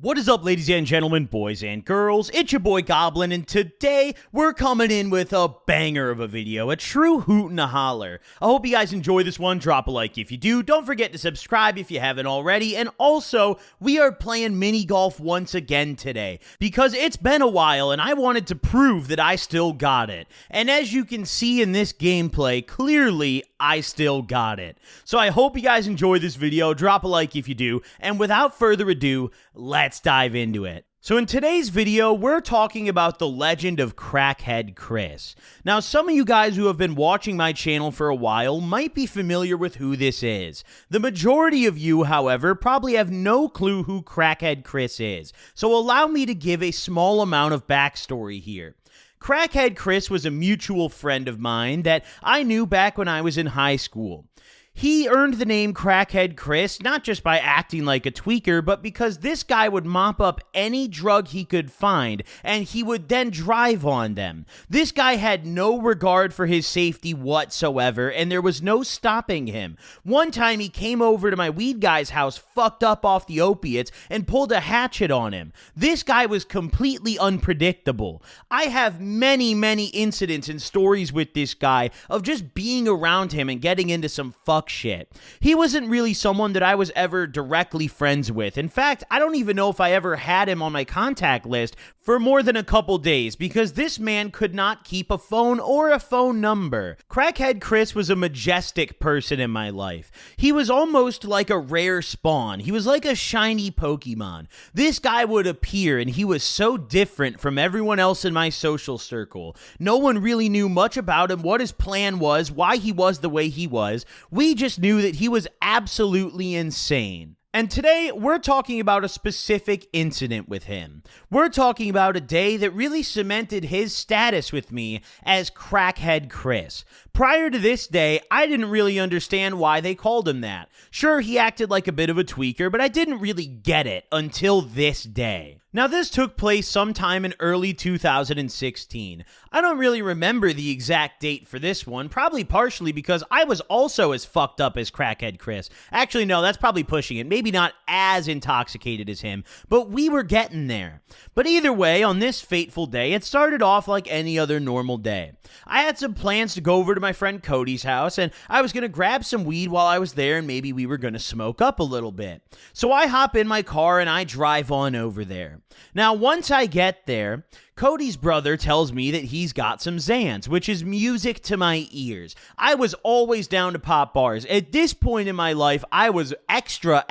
What is up, ladies and gentlemen, boys and girls? It's your boy Goblin, and today we're coming in with a banger of a video, a true hoot and a holler. I hope you guys enjoy this one. Drop a like if you do. Don't forget to subscribe if you haven't already. And also, we are playing mini golf once again today because it's been a while and I wanted to prove that I still got it. And as you can see in this gameplay, clearly I still got it. So I hope you guys enjoy this video. Drop a like if you do. And without further ado, let's dive into it. So in today's video, we're talking about the legend of Crackhead Chris. Now, some of you guys who have been watching my channel for a while might be familiar with who this is. The majority of you, however, probably have no clue who Crackhead Chris is. So allow me to give a small amount of backstory here. Crackhead Chris was a mutual friend of mine that I knew back when I was in high school. He earned the name Crackhead Chris not just by acting like a tweaker, but because this guy would mop up any drug he could find, and he would then drive on them. This guy had no regard for his safety whatsoever, and there was no stopping him. One time he came over to my weed guy's house, fucked up off the opiates, and pulled a hatchet on him. This guy was completely unpredictable. I have many incidents and stories with this guy of just being around him and getting into some fuck shit. He wasn't really someone that I was ever directly friends with. In fact, I don't even know if I ever had him on my contact list for more than a couple days because this man could not keep a phone or a phone number. Crackhead Chris was a majestic person in my life. He was almost like a rare spawn. He was like a shiny Pokemon. This guy would appear and he was so different from everyone else in my social circle. No one really knew much about him, what his plan was, why he was the way he was. We just knew that he was absolutely insane. And today, we're talking about a specific incident with him. We're talking about a day that really cemented his status with me as Crackhead Chris. Prior to this day, I didn't really understand why they called him that. Sure, he acted like a bit of a tweaker, but I didn't really get it until this day. Now, this took place sometime in early 2016. I don't really remember the exact date for this one, probably partially because I was also as fucked up as Crackhead Chris. Actually, no, that's probably pushing it. Maybe not as intoxicated as him, but we were getting there. But either way, on this fateful day, it started off like any other normal day. I had some plans to go over to my friend Cody's house, and I was going to grab some weed while I was there, and maybe we were going to smoke up a little bit. So I hop in my car and I drive on over there. Now, once I get there, Cody's brother tells me that he's got some Xans, which is music to my ears. I was always down to pop bars. At this point in my life, I was extra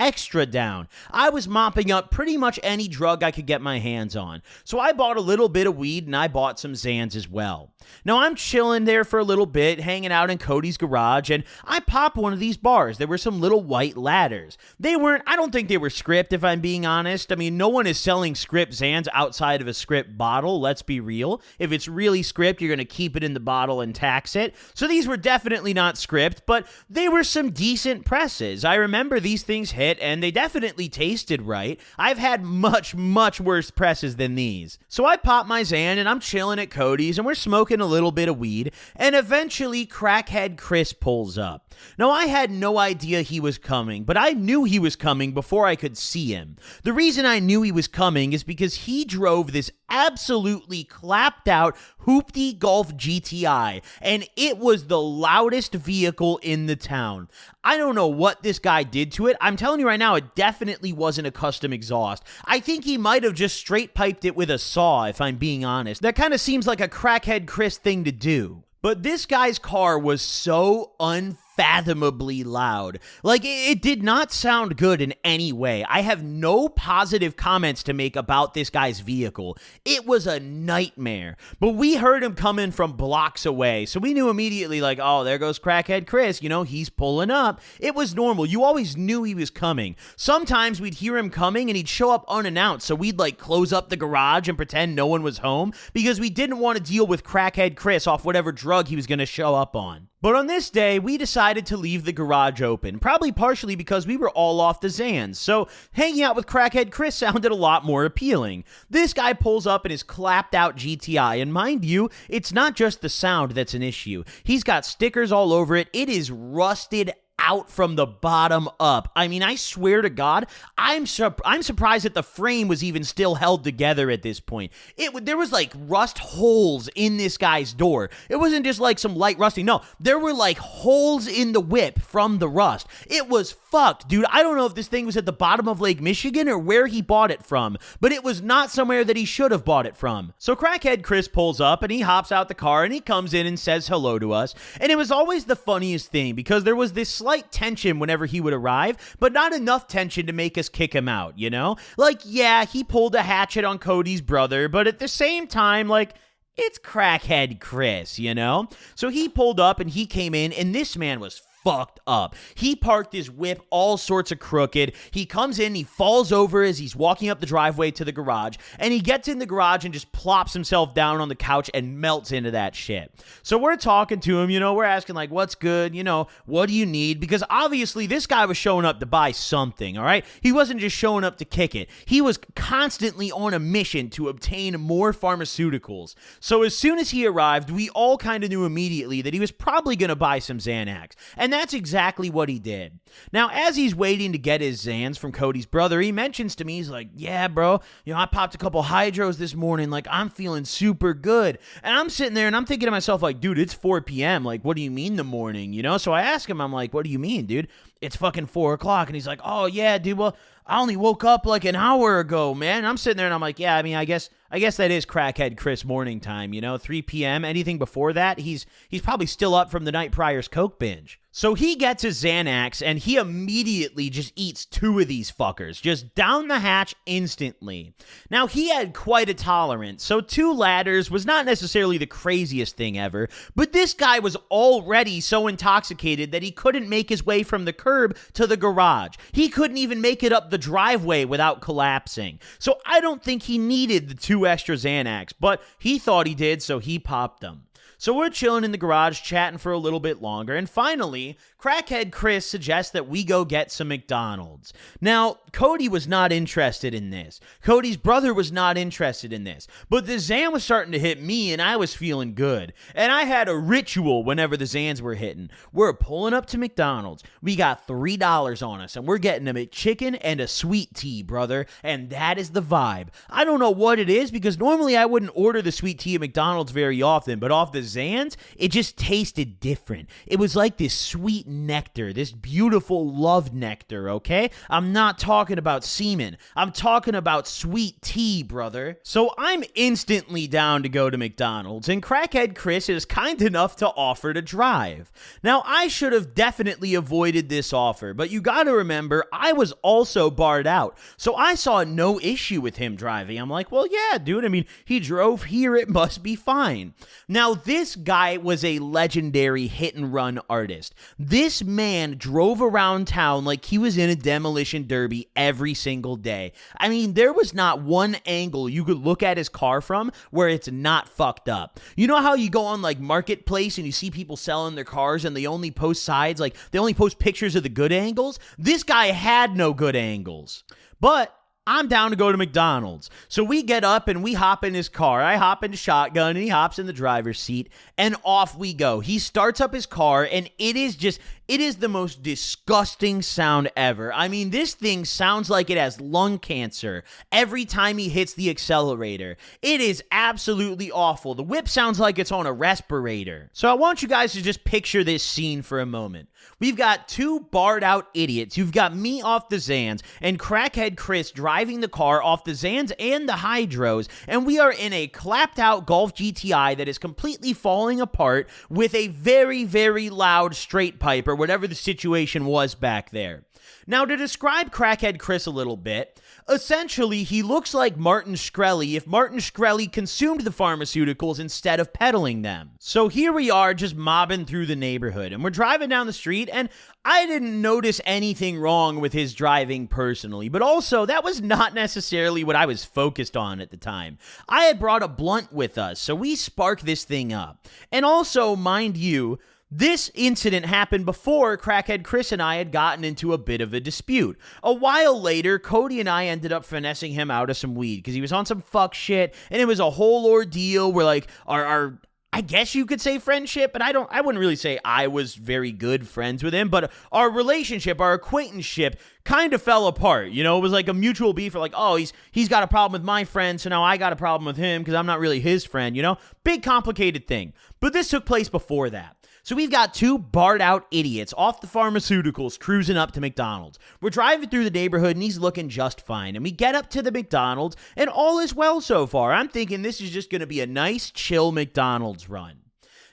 down. I was mopping up pretty much any drug I could get my hands on. So I bought a little bit of weed and I bought some Xans as well. Now, I'm chilling there for a little bit, hanging out in Cody's garage, and I pop one of these bars. There were some little white ladders. I don't think they were script, if I'm being honest. I mean, no one is selling script Xans outside of a script bottle, let's be real. If it's really script, you're going to keep it in the bottle and tax it. So these were definitely not script, but they were some decent presses. I remember these things hit, and they definitely tasted right. I've had much worse presses than these. So I pop my Xan, and I'm chilling at Cody's, and we're smoking a little bit of weed, and eventually Crackhead Chris pulls up. Now, I had no idea he was coming, but I knew he was coming before I could see him. The reason I knew he was coming is because he drove this absolutely clapped out hoopty Golf GTI, and it was the loudest vehicle in the town. I don't know what this guy did to it. I'm telling you right now, it definitely wasn't a custom exhaust. I think he might have just straight piped it with a saw, if I'm being honest. That kind of seems like a Crackhead Chris thing to do. But this guy's car was so unfathomably loud. Like, it did not sound good in any way. I have no positive comments to make about this guy's vehicle. It was a nightmare. But we heard him coming from blocks away, so we knew immediately, like, oh, there goes Crackhead Chris. You know, he's pulling up. It was normal. You always knew he was coming. Sometimes we'd hear him coming and he'd show up unannounced, so we'd, like, close up the garage and pretend no one was home because we didn't want to deal with Crackhead Chris off whatever drug he was going to show up on. But on this day, we decided to leave the garage open, probably partially because we were all off the Xans, so hanging out with Crackhead Chris sounded a lot more appealing. This guy pulls up in his clapped out GTI, and mind you, it's not just the sound that's an issue. He's got stickers all over it. It is rusted out from the bottom up. I mean, I swear to God, I'm surprised that the frame was even still held together at this point. There was like rust holes in this guy's door. It wasn't just like some light rusting. No, there were like holes in the whip from the rust. It was fucked, dude. I don't know if this thing was at the bottom of Lake Michigan or where he bought it from, but it was not somewhere that he should have bought it from. So Crackhead Chris pulls up and he hops out the car and he comes in and says hello to us. And it was always the funniest thing because there was this slight tension whenever he would arrive, but not enough tension to make us kick him out, you know? Like, yeah, he pulled a hatchet on Cody's brother, but at the same time, like, it's Crackhead Chris, you know? So he pulled up and he came in, and this man was fucked up. He parked his whip all sorts of crooked. He comes in, he falls over as he's walking up the driveway to the garage, and he gets in the garage and just plops himself down on the couch and melts into that shit. So we're talking to him, you know, we're asking like, what's good? You know, what do you need? Because obviously this guy was showing up to buy something, all right? He wasn't just showing up to kick it. He was constantly on a mission to obtain more pharmaceuticals. So as soon as he arrived, we all kind of knew immediately that he was probably going to buy some Xanax. And that's exactly what he did. Now, as he's waiting to get his Xans from Cody's brother, he mentions to me, he's like, yeah, bro, you know, I popped a couple hydros this morning. Like, I'm feeling super good. And I'm sitting there and I'm thinking to myself, like, dude, it's 4 p.m. Like, what do you mean the morning? You know? So I ask him, I'm like, what do you mean, dude? It's fucking 4 o'clock. And he's like, oh, yeah, dude, well, I only woke up like an hour ago, man. And I'm sitting there and I'm like, yeah, I mean, I guess that is Crackhead Chris morning time, you know, 3 p.m. Anything before that, he's probably still up from the night prior's coke binge. So he gets his Xanax and he immediately just eats 2 of these fuckers, just down the hatch instantly. Now, he had quite a tolerance, so 2 ladders was not necessarily the craziest thing ever, but this guy was already so intoxicated that he couldn't make his way from the curb to the garage. He couldn't even make it up the driveway without collapsing. So I don't think he needed the 2 extra Xanax, but he thought he did, so he popped them. So we're chilling in the garage, chatting for a little bit longer, and finally, Crackhead Chris suggests that we go get some McDonald's. Now, Cody was not interested in this. Cody's brother was not interested in this. But the Xan was starting to hit me, and I was feeling good. And I had a ritual whenever the Xans were hitting. We're pulling up to McDonald's. We got $3 on us, and we're getting a McChicken and a sweet tea, brother. And that is the vibe. I don't know what it is, because normally I wouldn't order the sweet tea at McDonald's very often, but off the Xans, it just tasted different. It was like this sweet nectar, this beautiful love nectar, okay? I'm not talking about semen. I'm talking about sweet tea, brother. So I'm instantly down to go to McDonald's, and Crackhead Chris is kind enough to offer to drive. Now, I should have definitely avoided this offer, but you gotta remember, I was also barred out, so I saw no issue with him driving. I'm like, well, yeah, dude, I mean, he drove here, it must be fine. Now, this guy was a legendary hit-and-run artist. This man drove around town like he was in a demolition derby every single day. I mean, there was not one angle you could look at his car from where it's not fucked up. You know how you go on like Marketplace and you see people selling their cars and they only post sides, like they only post pictures of the good angles? This guy had no good angles. But I'm down to go to McDonald's. So we get up and we hop in his car. I hop into shotgun and he hops in the driver's seat and off we go. He starts up his car and it is the most disgusting sound ever. I mean, this thing sounds like it has lung cancer every time he hits the accelerator. It is absolutely awful. The whip sounds like it's on a respirator. So I want you guys to just picture this scene for a moment. We've got 2 barred out idiots. You've got me off the Xans and Crackhead Chris driving the car off the Xans and the Hydros, and we are in a clapped out Golf GTI that is completely falling apart with a very, very loud straight pipe or whatever the situation was back there. Now, to describe Crackhead Chris a little bit, essentially, he looks like Martin Shkreli if Martin Shkreli consumed the pharmaceuticals instead of peddling them. So here we are just mobbing through the neighborhood, and we're driving down the street, and I didn't notice anything wrong with his driving personally, but also that was not necessarily what I was focused on at the time. I had brought a blunt with us, so we sparked this thing up. And also, mind you, this incident happened before Crackhead Chris and I had gotten into a bit of a dispute. A while later, Cody and I ended up finessing him out of some weed because he was on some fuck shit, and it was a whole ordeal where, like, our I guess you could say friendship, but I wouldn't really say I was very good friends with him, but our relationship, our acquaintanceship kind of fell apart. You know, it was like a mutual beef for like, oh, he's got a problem with my friend, so now I got a problem with him because I'm not really his friend, you know? Big complicated thing. But this took place before that. So we've got two barred out idiots off the pharmaceuticals cruising up to McDonald's. We're driving through the neighborhood and he's looking just fine. And we get up to the McDonald's and all is well so far. I'm thinking this is just going to be a nice, chill McDonald's run.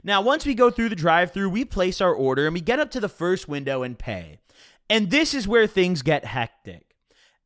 Now, once we go through the drive-thru, we place our order and we get up to the first window and pay. And this is where things get hectic.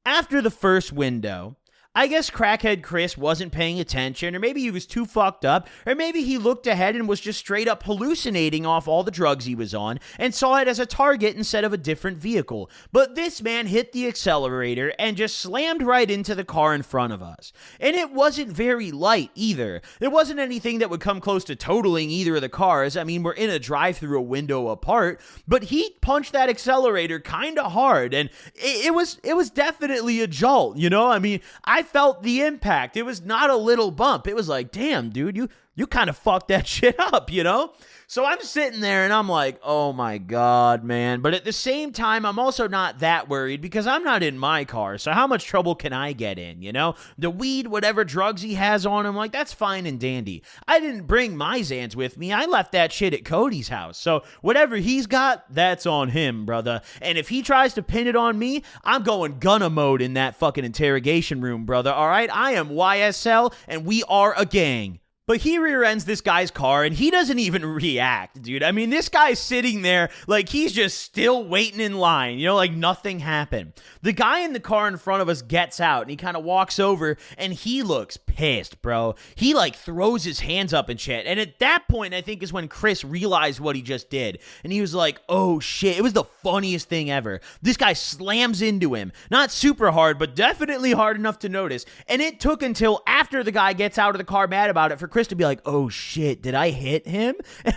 After the first window, I guess Crackhead Chris wasn't paying attention, or maybe he was too fucked up, or maybe he looked ahead and was just straight up hallucinating off all the drugs he was on and saw it as a target instead of a different vehicle. But this man hit the accelerator and just slammed right into the car in front of us. And it wasn't very light either. There wasn't anything that would come close to totaling either of the cars. I mean, we're in a drive-thru a window apart, but he punched that accelerator kind of hard, and it was definitely a jolt, you know? I mean, I felt the impact. It was not a little bump. It was like, damn, dude, you kind of fucked that shit up, you know? So I'm sitting there and I'm like, oh my God, man. But at the same time, I'm also not that worried because I'm not in my car. So how much trouble can I get in, you know? The weed, whatever drugs he has on him, like, that's fine and dandy. I didn't bring my Zans with me. I left that shit at Cody's house. So whatever he's got, that's on him, brother. And if he tries to pin it on me, I'm going gunna mode in that fucking interrogation room, brother. All right? I am YSL and we are a gang. But he rear ends this guy's car and he doesn't even react, dude. I mean, this guy's sitting there like he's just still waiting in line, you know, like nothing happened. The guy in the car in front of us gets out and he kind of walks over and he looks pissed, bro. He like throws his hands up and shit. And at that point, I think is when Chris realized what he just did. And he was like, oh shit. It was the funniest thing ever. This guy slams into him. Not super hard, but definitely hard enough to notice. And it took until after the guy gets out of the car mad about it for Chris to be like, oh shit, did I hit him? And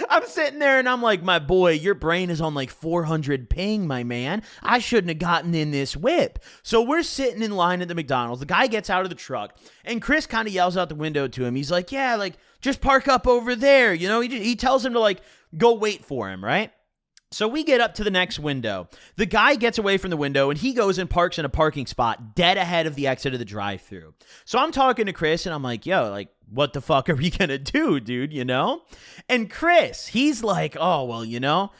I'm sitting there and I'm like, my boy, your brain is on like 400 ping, my man. I shouldn't have gotten in this whip. So we're sitting in line at the McDonald's. The guy gets out of the truck and Chris kind of yells out the window to him. He's like, yeah, like just park up over there. You know, he tells him to like go wait for him, right? So we get up to the next window. The guy gets away from the window and he goes and parks in a parking spot dead ahead of the exit of the drive-thru. So I'm talking to Chris and I'm like, yo, like, what the fuck are we gonna do, dude, you know? And Chris, he's like, oh, well, you know,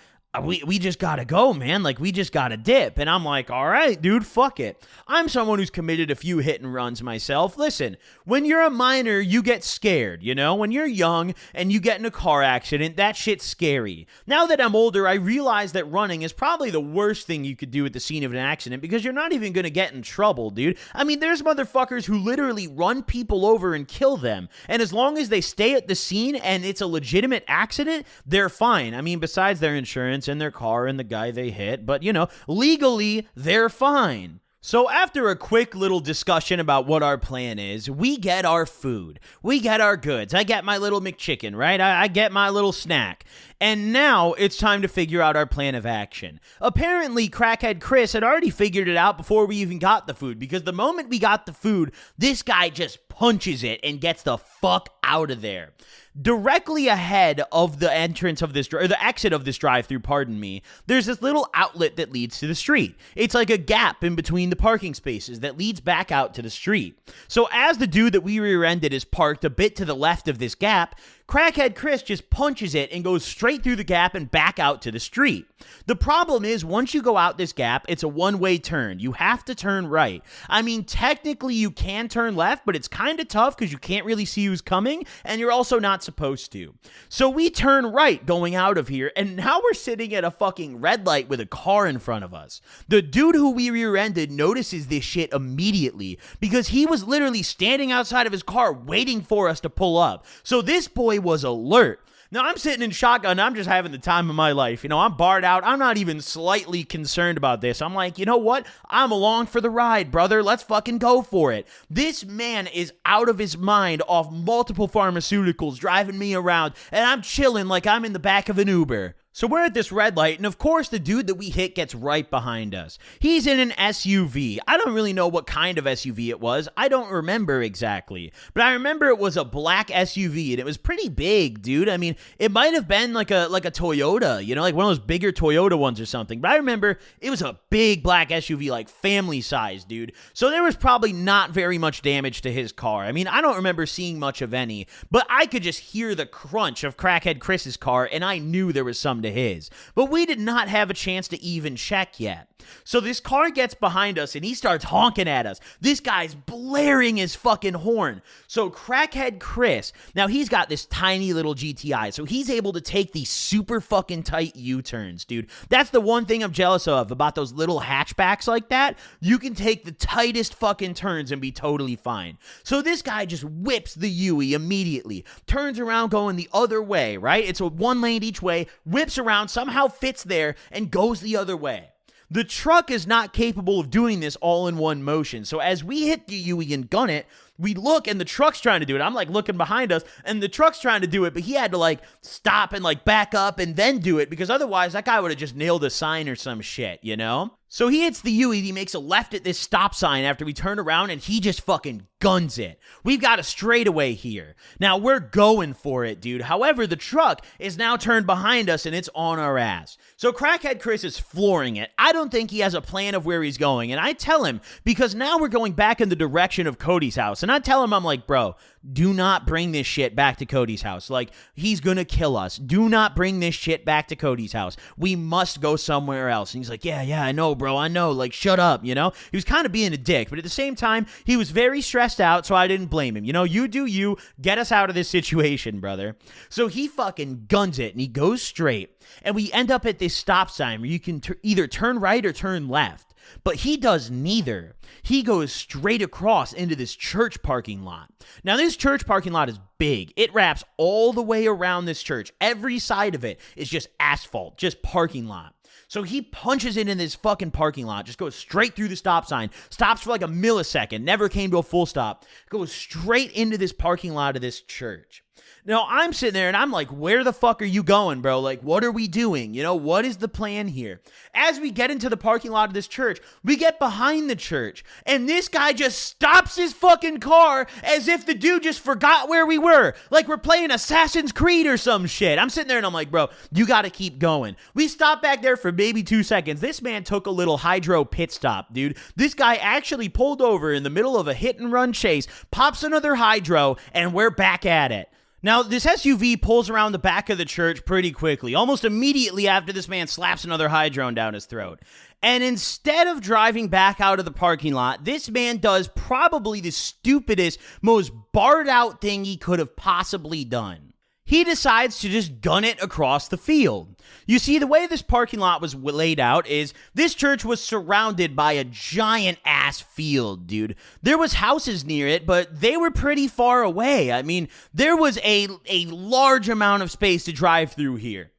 we just gotta go, man. Like, we just gotta dip. And I'm like, all right, dude, fuck it. I'm someone who's committed a few hit and runs myself. Listen, when you're a minor, you get scared, you know? When you're young and you get in a car accident, that shit's scary. Now that I'm older, I realize that running is probably the worst thing you could do at the scene of an accident because you're not even gonna get in trouble, dude. I mean, there's motherfuckers who literally run people over and kill them. And as long as they stay at the scene and it's a legitimate accident, they're fine. I mean, besides their insurance and their car and the guy they hit, but you know, legally they're fine. So after a quick little discussion about what our plan is, we get our food. We get our goods. I get my little McChicken, right? I get my little snack. And now it's time to figure out our plan of action. Apparently, Crackhead Chris had already figured it out before we even got the food, because the moment we got the food, this guy just punches it and gets the fuck out of there. Directly ahead of the entrance of this, or the exit of this drive-thru, pardon me, there's this little outlet that leads to the street. It's like a gap in between the parking spaces that leads back out to the street. So as the dude that we rear-ended is parked a bit to the left of this gap, Crackhead Chris just punches it and goes straight through the gap and back out to the street. The problem is, once you go out this gap, it's a one-way turn. You have to turn right. I mean, technically you can turn left, but it's kind of tough because you can't really see who's coming, and you're also not supposed to. So we turn right going out of here, and now we're sitting at a fucking red light with a car in front of us. The dude who we rear-ended notices this shit immediately because he was literally standing outside of his car waiting for us to pull up. So this boy was alert. Now, I'm sitting in shotgun. I'm just having the time of my life. You know, I'm barred out. I'm not even slightly concerned about this. I'm like, you know what? I'm along for the ride, brother. Let's fucking go for it. This man is out of his mind off multiple pharmaceuticals driving me around, and I'm chilling like I'm in the back of an Uber. So we're at this red light, and of course the dude that we hit gets right behind us. He's in an SUV. I don't really know what kind of SUV it was. I don't remember exactly. But I remember it was a black SUV, and it was pretty big, dude. I mean, it might have been like a Toyota, you know, like one of those bigger Toyota ones or something. But I remember it was a big black SUV, like family size, dude. So there was probably not very much damage to his car. I mean, I don't remember seeing much of any, but I could just hear the crunch of Crackhead Chris's car, and I knew there was some to his. But we did not have a chance to even check yet. So this car gets behind us and he starts honking at us. This guy's blaring his fucking horn. So Crackhead Chris, now he's got this tiny little GTI, so he's able to take these super fucking tight U-turns, dude. That's the one thing I'm jealous of about those little hatchbacks like that. You can take the tightest fucking turns and be totally fine. So this guy just whips the Yui immediately, turns around going the other way, right? It's a one lane each way, whips around, somehow fits there, and goes the other way. The truck is not capable of doing this all in one motion. So as we hit the Yui and gun it, we look and the truck's trying to do it. I'm like looking behind us and the truck's trying to do it, but he had to like stop and like back up and then do it because otherwise that guy would have just nailed a sign or some shit, you know? So he hits the Yui, he makes a left at this stop sign after we turn around and he just fucking guns it. We've got a straightaway here. Now we're going for it, dude. However, the truck is now turned behind us and it's on our ass. So Crackhead Chris is flooring it. I don't think he has a plan of where he's going. And I tell him, because now we're going back in the direction of Cody's house. And I tell him, I'm like, bro, do not bring this shit back to Cody's house. Like, he's gonna kill us. Do not bring this shit back to Cody's house. We must go somewhere else. And he's like, yeah, I know, bro. I know. Like, shut up, you know? He was kind of being a dick, but at the same time, he was very stressed out, so I didn't blame him. You know, you do you. Get us out of this situation, brother. So he fucking guns it, and he goes straight, and we end up at this stop sign where you can either turn right or turn left. But he does neither. He goes straight across into this church parking lot. Now, this church parking lot is big. It wraps all the way around this church. Every side of it is just asphalt, just parking lot. So he punches into this fucking parking lot, just goes straight through the stop sign, stops for like a millisecond, never came to a full stop, goes straight into this parking lot of this church. Now, I'm sitting there and I'm like, where the fuck are you going, bro? Like, what are we doing? You know, what is the plan here? As we get into the parking lot of this church, we get behind the church and this guy just stops his fucking car as if the dude just forgot where we were. Like we're playing Assassin's Creed or some shit. I'm sitting there and I'm like, bro, you got to keep going. We stopped back there for maybe 2 seconds. This man took a little hydro pit stop, dude. This guy actually pulled over in the middle of a hit and run chase, pops another hydro, and we're back at it. Now, this SUV pulls around the back of the church pretty quickly, almost immediately after this man slaps another hydrone down his throat. And instead of driving back out of the parking lot, this man does probably the stupidest, most barred out thing he could have possibly done. He decides to just gun it across the field. You see, the way this parking lot was laid out is this church was surrounded by a giant ass field, dude. There was houses near it, but they were pretty far away. I mean, there was a large amount of space to drive through here.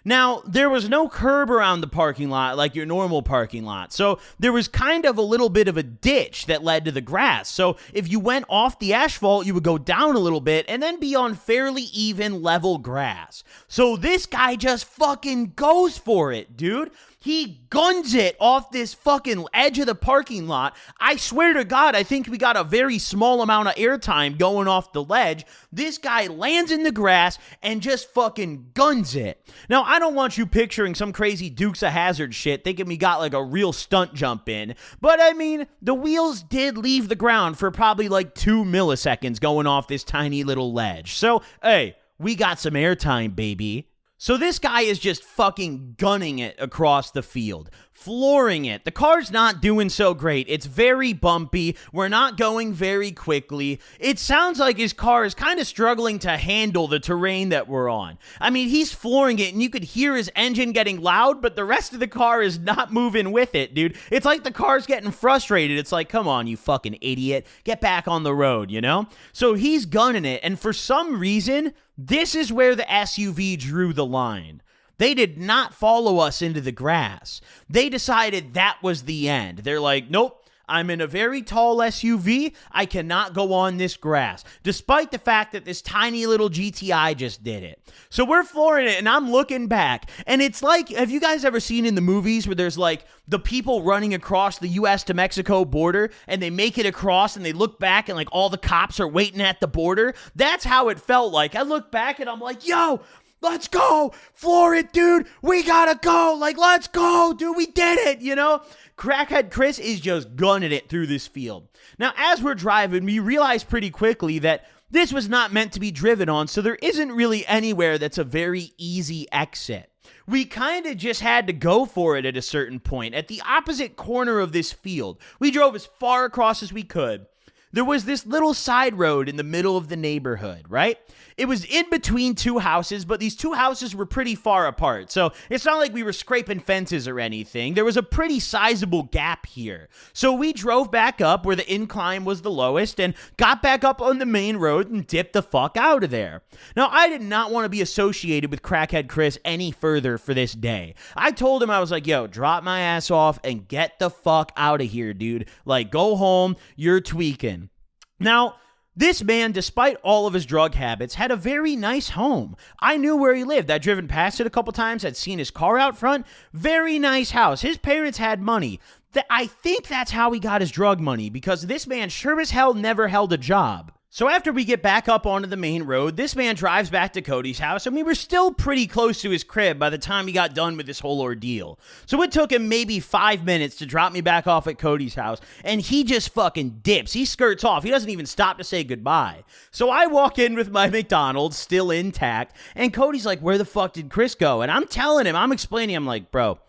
Now, there was no curb around the parking lot like your normal parking lot, so there was kind of a little bit of a ditch that led to the grass. So if you went off the asphalt, you would go down a little bit and then be on fairly even level grass. So this guy just fucking goes for it, dude. He guns it off this fucking edge of the parking lot. I swear to God, I think we got a very small amount of airtime going off the ledge. This guy lands in the grass and just fucking guns it. Now, I don't want you picturing some crazy Dukes of Hazzard shit, thinking we got like a real stunt jump in. But I mean, the wheels did leave the ground for probably like 2 milliseconds going off this tiny little ledge. So, hey, we got some airtime, baby. So this guy is just fucking gunning it across the field, flooring it. The car's not doing so great. It's very bumpy. We're not going very quickly. It sounds like his car is kind of struggling to handle the terrain that we're on. I mean, he's flooring it and you could hear his engine getting loud, but the rest of the car is not moving with it, dude. It's like the car's getting frustrated. It's like, come on, you fucking idiot. Get back on the road, you know? So he's gunning it, and for some reason, this is where the SUV drew the line. They did not follow us into the grass. They decided that was the end. They're like, nope, I'm in a very tall SUV. I cannot go on this grass, despite the fact that this tiny little GTI just did it. So we're flooring it, and I'm looking back, and it's like, have you guys ever seen in the movies where there's like the people running across the U.S. to Mexico border, and they make it across, and they look back, and like all the cops are waiting at the border? That's how it felt like. I look back, and I'm like, yo, let's go, floor it, dude. We gotta go. Like, let's go, dude. We did it, you know? Crackhead Chris is just gunning it through this field. Now, as we're driving, we realize pretty quickly that this was not meant to be driven on, so there isn't really anywhere that's a very easy exit. We kind of just had to go for it at a certain point. At the opposite corner of this field, we drove as far across as we could. There was this little side road in the middle of the neighborhood, right? It was in between two houses, but these two houses were pretty far apart. So it's not like we were scraping fences or anything. There was a pretty sizable gap here. So we drove back up where the incline was the lowest and got back up on the main road and dipped the fuck out of there. Now, I did not want to be associated with Crackhead Chris any further for this day. I told him, I was like, yo, drop my ass off and get the fuck out of here, dude. Like, go home. You're tweaking. Now, this man, despite all of his drug habits, had a very nice home. I knew where he lived. I'd driven past it a couple times. I'd seen his car out front. Very nice house. His parents had money. I think that's how he got his drug money, because this man sure as hell never held a job. So after we get back up onto the main road, this man drives back to Cody's house, and we were still pretty close to his crib by the time he got done with this whole ordeal. So it took him maybe 5 minutes to drop me back off at Cody's house, and he just fucking dips. He skirts off. He doesn't even stop to say goodbye. So I walk in with my McDonald's still intact, and Cody's like, where the fuck did Chris go? And I'm telling him, I'm explaining, I'm like, bro,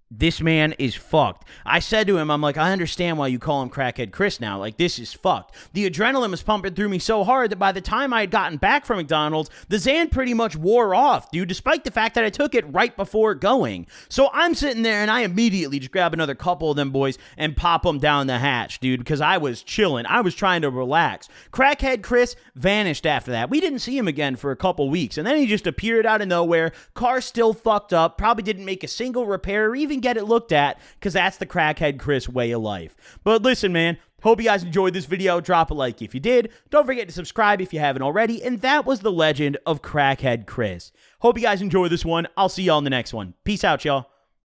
this man is fucked. I said to him, I'm like, I understand why you call him Crackhead Chris now. Like, this is fucked. The adrenaline was pumping through me so hard that by the time I had gotten back from McDonald's, the Xan pretty much wore off, dude, despite the fact that I took it right before going. So I'm sitting there, and I immediately just grab another couple of them boys and pop them down the hatch, dude, because I was chilling. I was trying to relax. Crackhead Chris vanished after that. We didn't see him again for a couple weeks, and then he just appeared out of nowhere. Car still fucked up. Probably didn't make a single repair or even get it looked at, because that's the Crackhead Chris way of life. But listen, man, hope you guys enjoyed this video. Drop a like if you did. Don't forget to subscribe if you haven't already. And that was the legend of Crackhead Chris. Hope you guys enjoyed this one. I'll see y'all in the next one. Peace out, y'all.